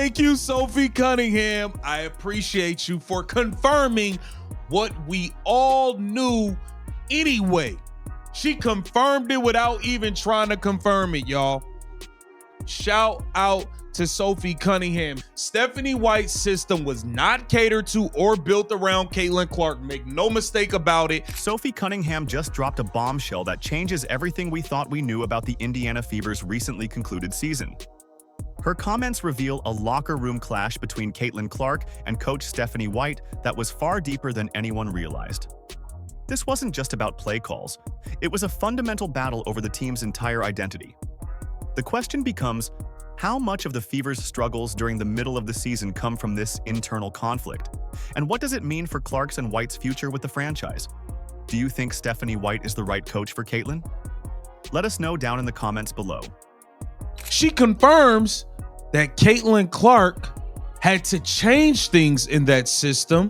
Thank you, Sophie Cunningham. I appreciate you for confirming what we all knew anyway. She confirmed it without even trying to confirm it, y'all. Shout out to Sophie Cunningham. Stephanie White's system was not catered to or built around Caitlin Clark. Make no mistake about it. Sophie Cunningham just dropped a bombshell that changes everything we thought we knew about the Indiana Fever's recently concluded season. Her comments reveal a locker room clash between Caitlin Clark and coach Stephanie White that was far deeper than anyone realized. This wasn't just about play calls. It was a fundamental battle over the team's entire identity. The question becomes, how much of the Fever's struggles during the middle of the season come from this internal conflict? And what does it mean for Clark's and White's future with the franchise? Do you think Stephanie White is the right coach for Caitlin? Let us know down in the comments below. She confirms that Caitlin Clark had to change things in that system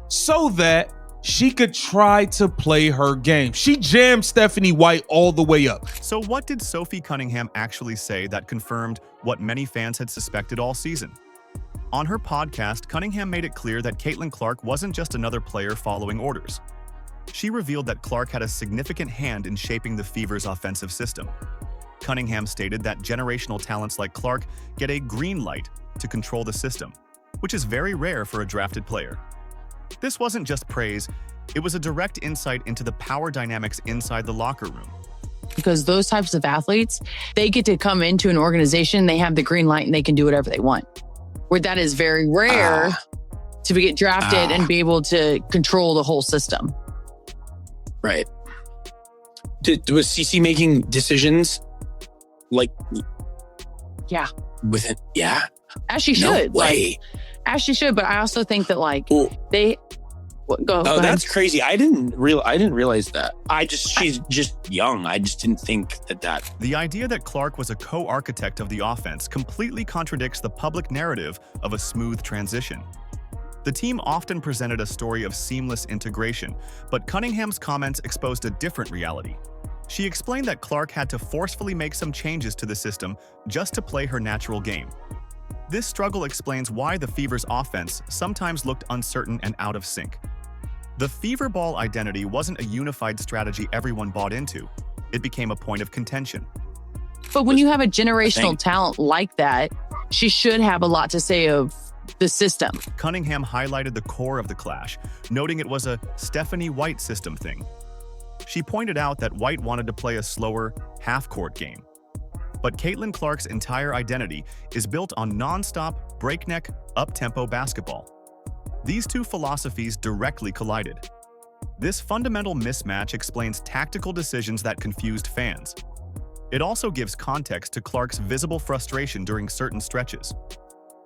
so that she could try to play her game. She jammed Stephanie White all the way up. So what did Sophie Cunningham actually say that confirmed what many fans had suspected all season? On her podcast, Cunningham made it clear that Caitlin Clark wasn't just another player following orders. She revealed that Clark had a significant hand in shaping the Fever's offensive system. Cunningham stated that generational talents like Clark get a green light to control the system, which is very rare for a drafted player. This wasn't just praise, it was a direct insight into the power dynamics inside the locker room. Because those types of athletes, they get to come into an organization, they have the green light and they can do whatever they want. Where that is very rare to get drafted and be able to control the whole system. Right. Was CeCe making decisions like... Yeah. Within, yeah. As she should. No way. As she should, but I also think that Ooh. Go ahead. That's crazy. I didn't realize that. She's just young. I just didn't think that. The idea that Clark was a co-architect of the offense completely contradicts the public narrative of a smooth transition. The team often presented a story of seamless integration, but Cunningham's comments exposed a different reality. She explained that Clark had to forcefully make some changes to the system just to play her natural game. This struggle explains why the Fever's offense sometimes looked uncertain and out of sync. The Fever Ball identity wasn't a unified strategy everyone bought into. It became a point of contention. But when you have a generational talent like that, she should have a lot to say of the system. Cunningham highlighted the core of the clash, noting it was a Stephanie White system thing. She pointed out that White wanted to play a slower, half-court game. But Caitlin Clark's entire identity is built on non-stop, breakneck, up-tempo basketball. These two philosophies directly collided. This fundamental mismatch explains tactical decisions that confused fans. It also gives context to Clark's visible frustration during certain stretches.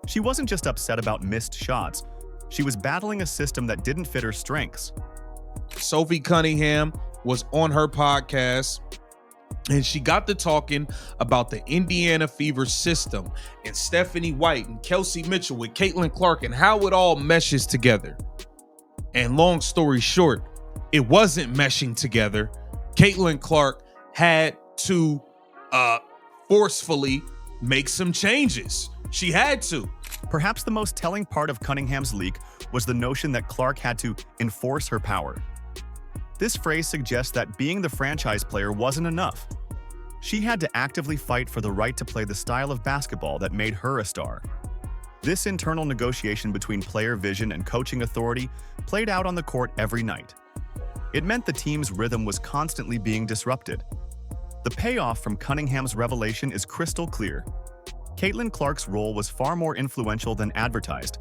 She wasn't just upset about missed shots, she was battling a system that didn't fit her strengths. Sophie Cunningham was on her podcast, and she got to talking about the Indiana Fever system and Stephanie White and Kelsey Mitchell with Caitlin Clark and how it all meshes together. And long story short, it wasn't meshing together. Caitlin Clark had to forcefully make some changes. She had to. Perhaps the most telling part of Cunningham's leak was the notion that Clark had to enforce her power. This phrase suggests that being the franchise player wasn't enough. She had to actively fight for the right to play the style of basketball that made her a star. This internal negotiation between player vision and coaching authority played out on the court every night. It meant the team's rhythm was constantly being disrupted. The payoff from Cunningham's revelation is crystal clear. Caitlin Clark's role was far more influential than advertised,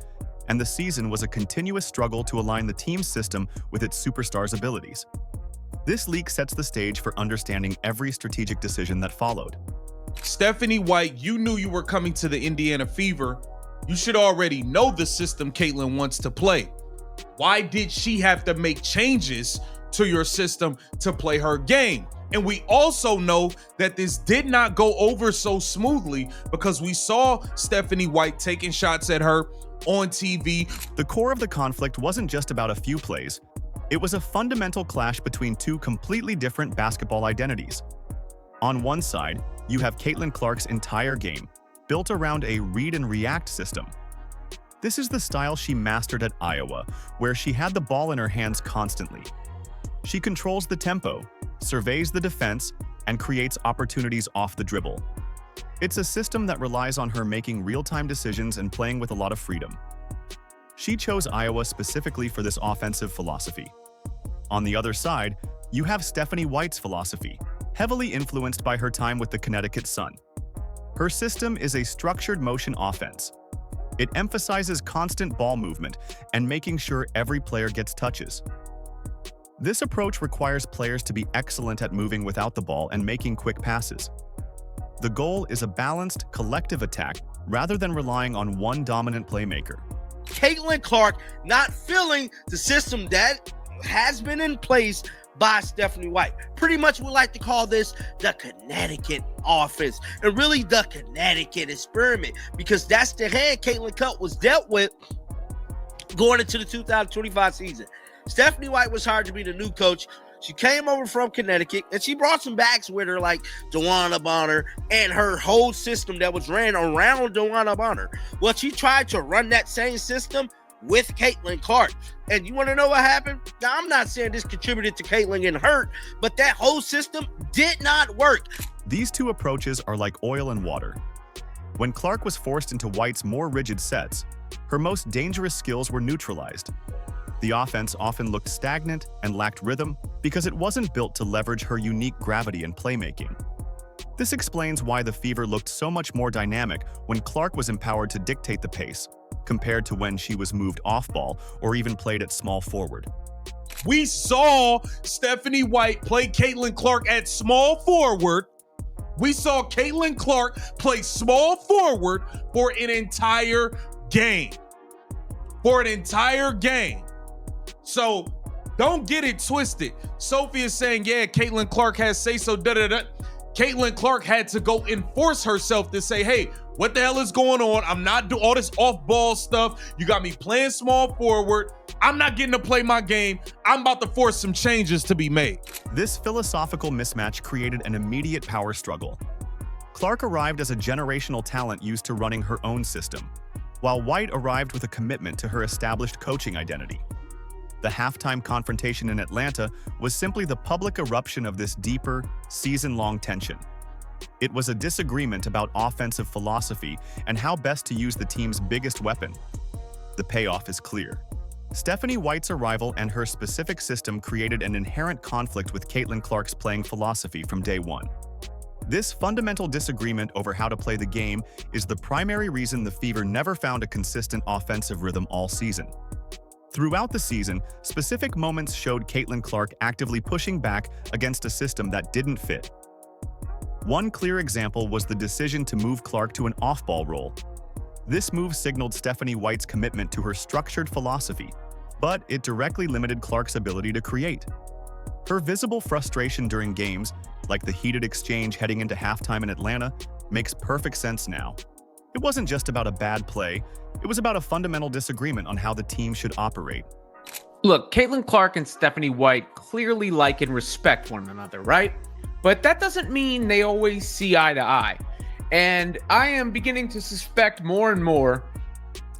and the season was a continuous struggle to align the team's system with its superstars' abilities. This leak sets the stage for understanding every strategic decision that followed. Stephanie White, you knew you were coming to the Indiana Fever. You should already know the system Caitlin wants to play. Why did she have to make changes to your system to play her game? And we also know that this did not go over so smoothly because we saw Stephanie White taking shots at her on TV. The core of the conflict wasn't just about a few plays. It was a fundamental clash between two completely different basketball identities. On one side, you have Caitlin Clark's entire game, built around a read and react system. This is the style she mastered at Iowa, where she had the ball in her hands constantly. She controls the tempo, surveys the defense, and creates opportunities off the dribble. It's a system that relies on her making real-time decisions and playing with a lot of freedom. She chose Iowa specifically for this offensive philosophy. On the other side, you have Stephanie White's philosophy, heavily influenced by her time with the Connecticut Sun. Her system is a structured motion offense. It emphasizes constant ball movement and making sure every player gets touches. This approach requires players to be excellent at moving without the ball and making quick passes. The goal is a balanced, collective attack rather than relying on one dominant playmaker. Caitlin Clark not feeling the system that has been in place by Stephanie White. Pretty much we like to call this the Connecticut offense, and really the Connecticut experiment, because that's the hand Caitlin Clark was dealt with going into the 2025 season. Stephanie White was hired to be the new coach. She came over from Connecticut, and she brought some backs with her like DeWanna Bonner and her whole system that was ran around DeWanna Bonner. Well, she tried to run that same system with Caitlin Clark. And you want to know what happened? Now, I'm not saying this contributed to Caitlin getting hurt, but that whole system did not work. These two approaches are like oil and water. When Clark was forced into White's more rigid sets, her most dangerous skills were neutralized. The offense often looked stagnant and lacked rhythm because it wasn't built to leverage her unique gravity and playmaking. This explains why the Fever looked so much more dynamic when Clark was empowered to dictate the pace, compared to when she was moved off-ball or even played at small forward. We saw Stephanie White play Caitlin Clark at small forward. We saw Caitlin Clark play small forward for an entire game. So don't get it twisted. Sophie is saying, yeah, Caitlin Clark has say-so, da-da-da. Caitlin Clark had to go enforce herself to say, hey, what the hell is going on? I'm not doing all this off-ball stuff. You got me playing small forward. I'm not getting to play my game. I'm about to force some changes to be made. This philosophical mismatch created an immediate power struggle. Clark arrived as a generational talent used to running her own system, while White arrived with a commitment to her established coaching identity. The halftime confrontation in Atlanta was simply the public eruption of this deeper, season-long tension. It was a disagreement about offensive philosophy and how best to use the team's biggest weapon. The payoff is clear. Stephanie White's arrival and her specific system created an inherent conflict with Caitlin Clark's playing philosophy from day one. This fundamental disagreement over how to play the game is the primary reason the Fever never found a consistent offensive rhythm all season. Throughout the season, specific moments showed Caitlin Clark actively pushing back against a system that didn't fit. One clear example was the decision to move Clark to an off-ball role. This move signaled Stephanie White's commitment to her structured philosophy, but it directly limited Clark's ability to create. Her visible frustration during games, like the heated exchange heading into halftime in Atlanta, makes perfect sense now. It wasn't just about a bad play, it was about a fundamental disagreement on how the team should operate. Look, Caitlin Clark and Stephanie White clearly like and respect one another, right? But that doesn't mean they always see eye to eye. And I am beginning to suspect more and more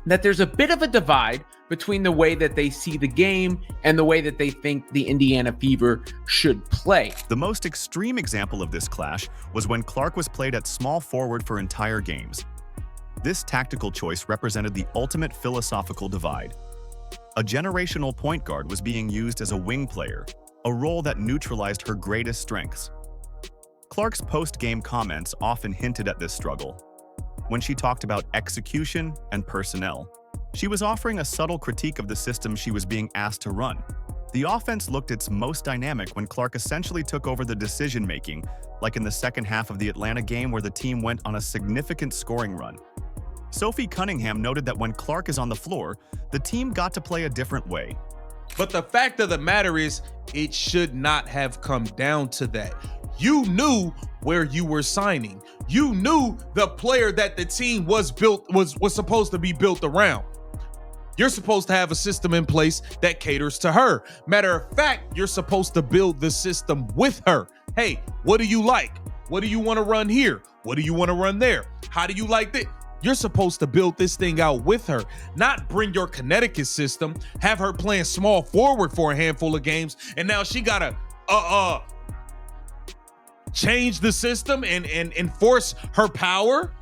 that there's a bit of a divide between the way that they see the game and the way that they think the Indiana Fever should play. The most extreme example of this clash was when Clark was played at small forward for entire games. This tactical choice represented the ultimate philosophical divide. A generational point guard was being used as a wing player, a role that neutralized her greatest strengths. Clark's post-game comments often hinted at this struggle. When she talked about execution and personnel, she was offering a subtle critique of the system she was being asked to run. The offense looked its most dynamic when Clark essentially took over the decision-making, like in the second half of the Atlanta game where the team went on a significant scoring run. Sophie Cunningham noted that when Clark is on the floor, the team got to play a different way. But the fact of the matter is, it should not have come down to that. You knew where you were signing. You knew the player that the team was supposed to be built around. You're supposed to have a system in place that caters to her. Matter of fact, you're supposed to build the system with her. Hey, what do you like? What do you want to run here? What do you want to run there? How do you like that? You're supposed to build this thing out with her, not bring your Connecticut system, have her playing small forward for a handful of games, and now she gotta change the system and enforce her power.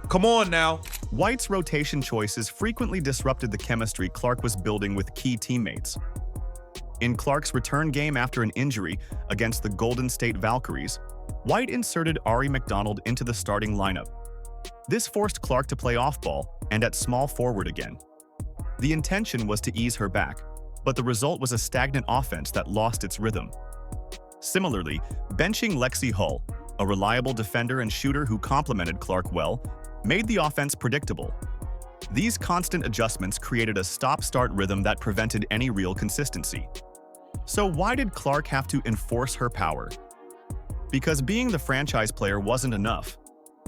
Come on now. White's rotation choices frequently disrupted the chemistry Clark was building with key teammates. In Clark's return game after an injury against the Golden State Valkyries, White inserted Ari McDonald into the starting lineup. This forced Clark to play off-ball and at small forward again. The intention was to ease her back, but the result was a stagnant offense that lost its rhythm. Similarly, benching Lexi Hull, a reliable defender and shooter who complemented Clark well, made the offense predictable. These constant adjustments created a stop-start rhythm that prevented any real consistency. So why did Clark have to enforce her power? Because being the franchise player wasn't enough.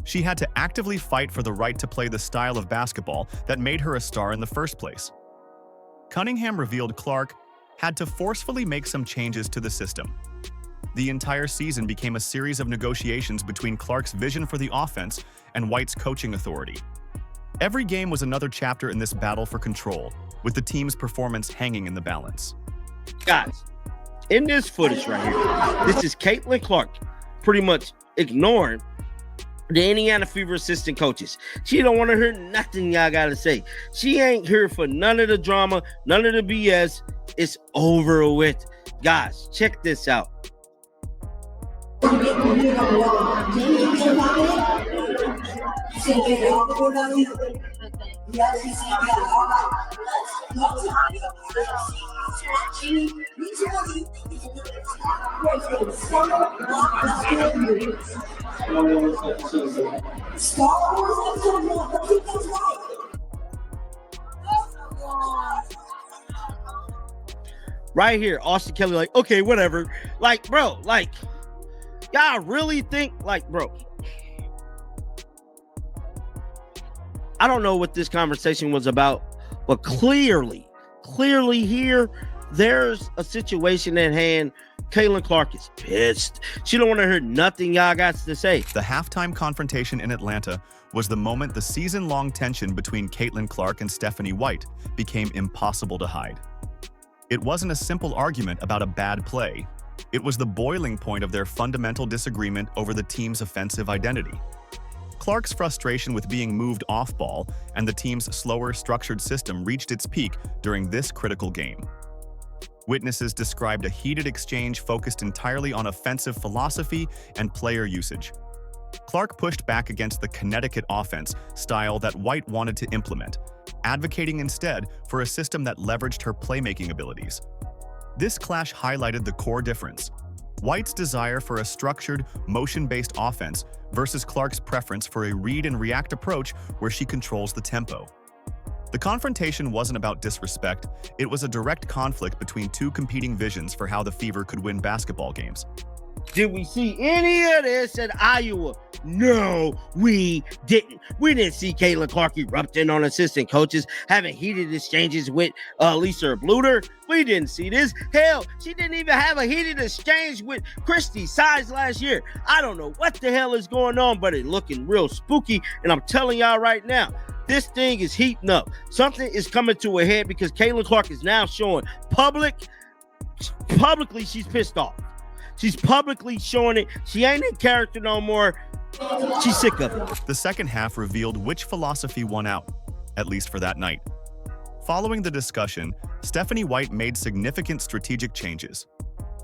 She had to actively fight for the right to play the style of basketball that made her a star in the first place. Cunningham revealed Clark had to forcefully make some changes to the system. The entire season became a series of negotiations between Clark's vision for the offense and White's coaching authority. Every game was another chapter in this battle for control, with the team's performance hanging in the balance. Guys, in this footage right here, this is Caitlin Clark pretty much ignoring the Indiana Fever assistant coaches. She don't want to hear nothing y'all got to say. She ain't here for none of the drama, none of the BS. It's over with. Guys, check this out. Right here, Austin Kelly, like, okay, whatever. Like, bro, like, y'all really think, like, bro, I don't know what this conversation was about, but clearly here, there's a situation at hand. Caitlin Clark is pissed. She don't want to hear nothing y'all got to say. The halftime confrontation in Atlanta was the moment the season-long tension between Caitlin Clark and Stephanie White became impossible to hide. It wasn't a simple argument about a bad play. It was the boiling point of their fundamental disagreement over the team's offensive identity. Clark's frustration with being moved off-ball and the team's slower, structured system reached its peak during this critical game. Witnesses described a heated exchange focused entirely on offensive philosophy and player usage. Clark pushed back against the Connecticut offense style that White wanted to implement, advocating instead for a system that leveraged her playmaking abilities. This clash highlighted the core difference: White's desire for a structured, motion-based offense versus Clark's preference for a read-and-react approach where she controls the tempo. The confrontation wasn't about disrespect, it was a direct conflict between two competing visions for how the Fever could win basketball games. Did we see any of this at Iowa? No, we didn't. We didn't see Caitlin Clark erupting on assistant coaches, having heated exchanges with Lisa Bluter. We didn't see this. Hell, she didn't even have a heated exchange with Christy Size last year. I don't know what the hell is going on, but it's looking real spooky. And I'm telling y'all right now, this thing is heating up. Something is coming to a head because Caitlin Clark is now showing publicly she's pissed off. She's publicly showing it. She ain't in character no more. She's sick of it. The second half revealed which philosophy won out, at least for that night. Following the discussion, Stephanie White made significant strategic changes.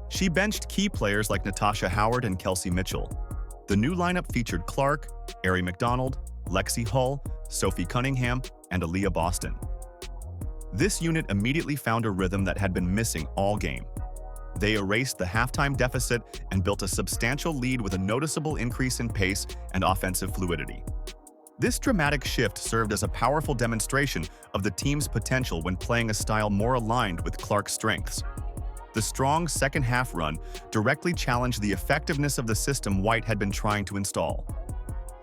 She benched key players like Natasha Howard and Kelsey Mitchell. The new lineup featured Clark, Ari McDonald, Lexi Hull, Sophie Cunningham, and Aaliyah Boston. This unit immediately found a rhythm that had been missing all game. They erased the halftime deficit and built a substantial lead with a noticeable increase in pace and offensive fluidity. This dramatic shift served as a powerful demonstration of the team's potential when playing a style more aligned with Clark's strengths. The strong second-half run directly challenged the effectiveness of the system White had been trying to install.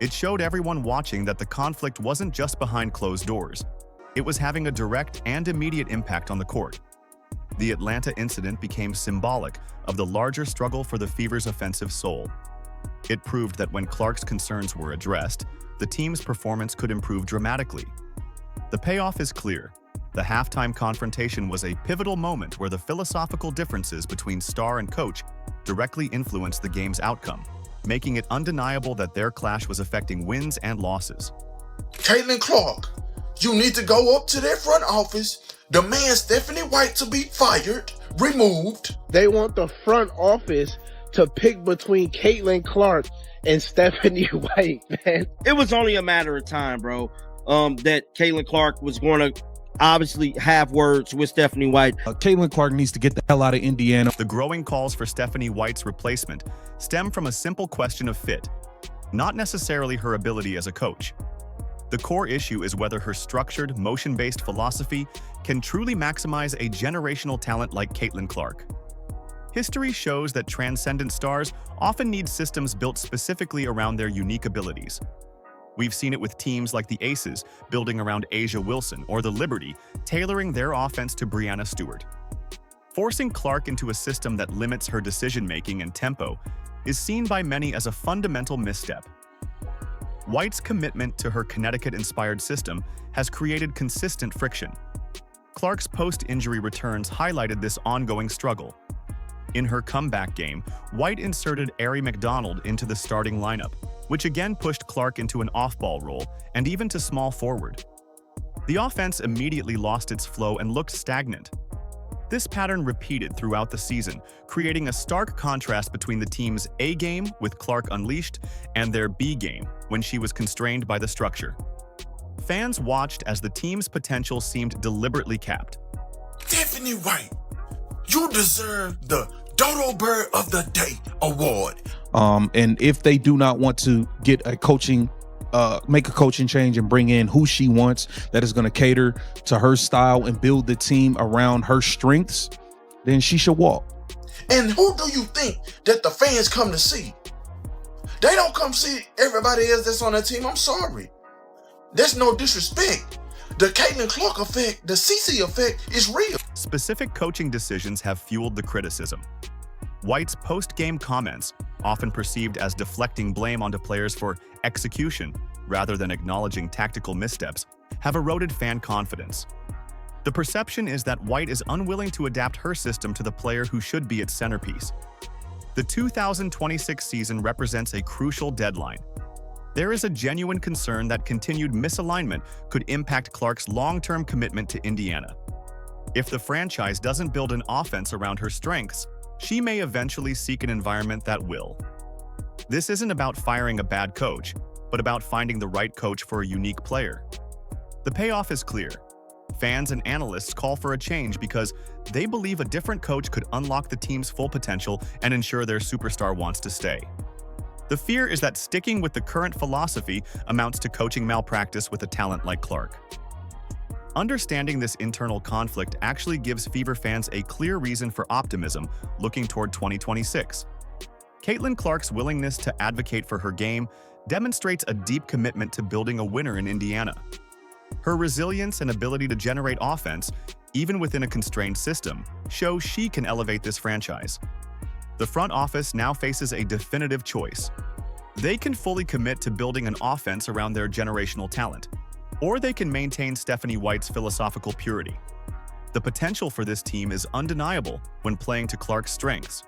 It showed everyone watching that the conflict wasn't just behind closed doors. It was having a direct and immediate impact on the court. The Atlanta incident became symbolic of the larger struggle for the Fever's offensive soul. It proved that when Clark's concerns were addressed, the team's performance could improve dramatically. The payoff is clear. The halftime confrontation was a pivotal moment where the philosophical differences between star and coach directly influenced the game's outcome, making it undeniable that their clash was affecting wins and losses. Caitlin Clark, you need to go up to their front office, demand Stephanie White to be fired, removed. They want the front office to pick between Caitlin Clark and Stephanie White, man. It was only a matter of time, bro, that Caitlin Clark was going to obviously have words with Stephanie White. Caitlin Clark needs to get the hell out of Indiana. The growing calls for Stephanie White's replacement stem from a simple question of fit, not necessarily her ability as a coach. The core issue is whether her structured, motion-based philosophy can truly maximize a generational talent like Caitlin Clark. History shows that transcendent stars often need systems built specifically around their unique abilities. We've seen it with teams like the Aces building around A'ja Wilson or the Liberty tailoring their offense to Breanna Stewart. Forcing Clark into a system that limits her decision-making and tempo is seen by many as a fundamental misstep. White's commitment to her Connecticut-inspired system has created consistent friction. Clark's post-injury returns highlighted this ongoing struggle. In her comeback game, White inserted Aari McDonald into the starting lineup, which again pushed Clark into an off-ball role and even to small forward. The offense immediately lost its flow and looked stagnant. This pattern repeated throughout the season, creating a stark contrast between the team's A game with Clark unleashed and their B game when she was constrained by the structure. Fans watched as the team's potential seemed deliberately capped. Stephanie White, you deserve the Dodo Bird of the Day award. And if they do not want to get a coaching, make a coaching change and bring in who she wants that is going to cater to her style and build the team around her strengths, then she should walk. And who do you think that the fans come to see? They don't come see everybody else that's on the team. I'm sorry. There's no disrespect. The Caitlin Clark effect, the CC effect is real. Specific coaching decisions have fueled the criticism. White's post-game comments, often perceived as deflecting blame onto players for execution rather than acknowledging tactical missteps, have eroded fan confidence. The perception is that White is unwilling to adapt her system to the player who should be its centerpiece. The 2026 season represents a crucial deadline. There is a genuine concern that continued misalignment could impact Clark's long-term commitment to Indiana. If the franchise doesn't build an offense around her strengths, she may eventually seek an environment that will. This isn't about firing a bad coach, but about finding the right coach for a unique player. The payoff is clear. Fans and analysts call for a change because they believe a different coach could unlock the team's full potential and ensure their superstar wants to stay. The fear is that sticking with the current philosophy amounts to coaching malpractice with a talent like Clark. Understanding this internal conflict actually gives Fever fans a clear reason for optimism looking toward 2026. Caitlin Clark's willingness to advocate for her game demonstrates a deep commitment to building a winner in Indiana. Her resilience and ability to generate offense, even within a constrained system, show she can elevate this franchise. The front office now faces a definitive choice. They can fully commit to building an offense around their generational talent, or they can maintain Stephanie White's philosophical purity. The potential for this team is undeniable when playing to Clark's strengths.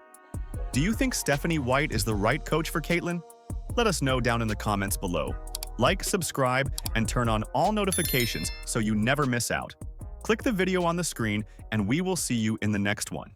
Do you think Stephanie White is the right coach for Caitlin? Let us know down in the comments below. Like, subscribe, and turn on all notifications so you never miss out. Click the video on the screen, and we will see you in the next one.